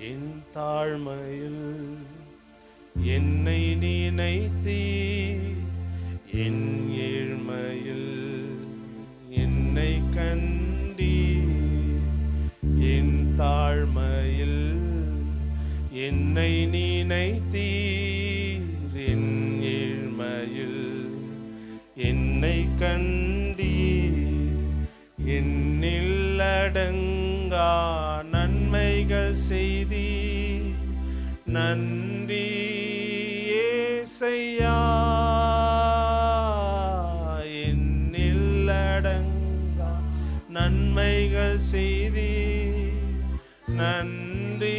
என் தாழ்மையில் என்னை நினைத்தீ, என் ஏழ்மையில் என்னை கண்டீ. என் தாழ்மையில் என்னை நினைத்தீர், என் ஏழ்மையில் என்னை கண்டீர். என்னில் அடங்கா நன்மைகள் செய்தி, நன்றி ஏசையா. என்னில் அடங்கா நன்மைகள் செய்தி, நன்றி